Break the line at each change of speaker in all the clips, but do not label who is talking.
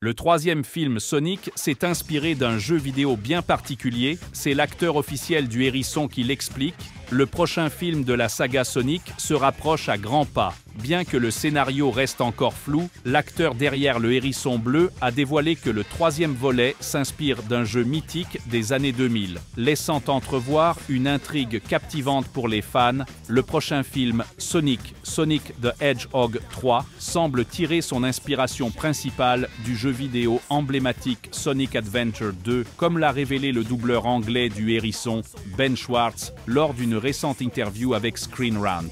Le troisième film Sonic s'est inspiré d'un jeu vidéo bien particulier, c'est l'acteur officiel du hérisson qui l'explique. Le prochain film de la saga Sonic se rapproche à grands pas. Bien que le scénario reste encore flou, l'acteur derrière le hérisson bleu a dévoilé que le troisième volet s'inspire d'un jeu mythique des années 2000, laissant entrevoir une intrigue captivante pour les fans. Le prochain film, Sonic the Hedgehog 3, semble tirer son inspiration principale du jeu vidéo emblématique Sonic Adventure 2, comme l'a révélé le doubleur anglais du hérisson, Ben Schwartz, lors d'une récente interview avec Screen Rant.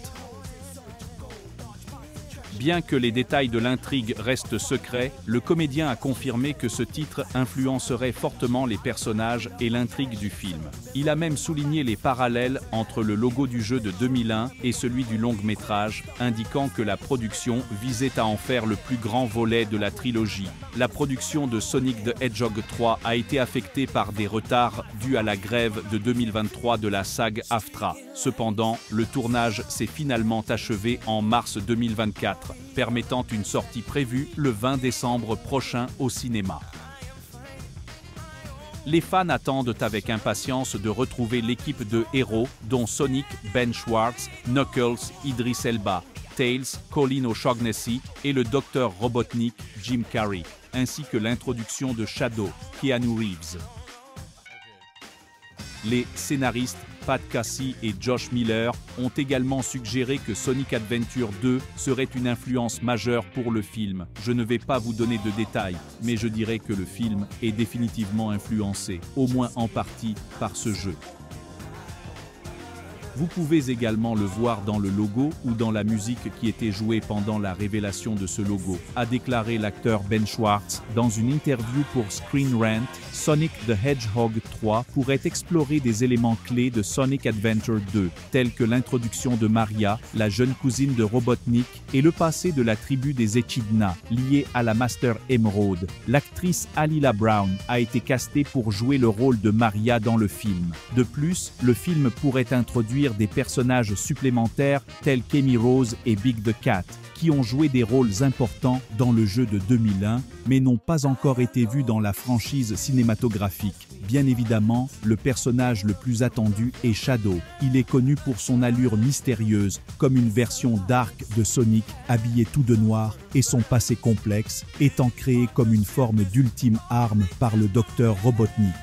Bien que les détails de l'intrigue restent secrets, le comédien a confirmé que ce titre influencerait fortement les personnages et l'intrigue du film. Il a même souligné les parallèles entre le logo du jeu de 2001 et celui du long-métrage, indiquant que la production visait à en faire le plus grand volet de la trilogie. La production de Sonic the Hedgehog 3 a été affectée par des retards dus à la grève de 2023 de la SAG-AFTRA. Cependant, le tournage s'est finalement achevé en mars 2024, permettant une sortie prévue le 20 décembre prochain au cinéma. Les fans attendent avec impatience de retrouver l'équipe de héros, dont Sonic, Ben Schwartz, Knuckles, Idris Elba, Tails, Colin O'Shaughnessy et le Dr Robotnik, Jim Carrey, ainsi que l'introduction de Shadow, Keanu Reeves. Les scénaristes Pat Casey et Josh Miller ont également suggéré que Sonic Adventure 2 serait une influence majeure pour le film. Je ne vais pas vous donner de détails, mais je dirais que le film est définitivement influencé, au moins en partie, par ce jeu. Vous pouvez également le voir dans le logo ou dans la musique qui était jouée pendant la révélation de ce logo, a déclaré l'acteur Ben Schwartz dans une interview pour Screen Rant. Sonic the Hedgehog 3 pourrait explorer des éléments clés de Sonic Adventure 2, tels que l'introduction de Maria, la jeune cousine de Robotnik, et le passé de la tribu des Echidna, liée à la Master Emerald. L'actrice Alila Brown a été castée pour jouer le rôle de Maria dans le film. De plus, le film pourrait introduire des personnages supplémentaires tels qu'Amy Rose et Big the Cat, qui ont joué des rôles importants dans le jeu de 2001, mais n'ont pas encore été vus dans la franchise cinématographique. Bien évidemment, le personnage le plus attendu est Shadow. Il est connu pour son allure mystérieuse, comme une version dark de Sonic, habillé tout de noir, et son passé complexe, étant créé comme une forme d'ultime arme par le Dr Robotnik.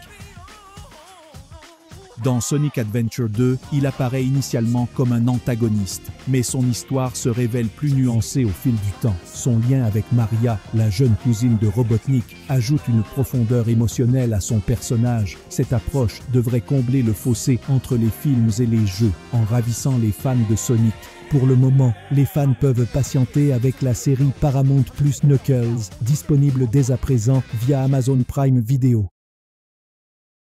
Dans Sonic Adventure 2, il apparaît initialement comme un antagoniste, mais son histoire se révèle plus nuancée au fil du temps. Son lien avec Maria, la jeune cousine de Robotnik, ajoute une profondeur émotionnelle à son personnage. Cette approche devrait combler le fossé entre les films et les jeux, en ravissant les fans de Sonic. Pour le moment, les fans peuvent patienter avec la série Paramount+ Knuckles, disponible dès à présent via Amazon Prime Video.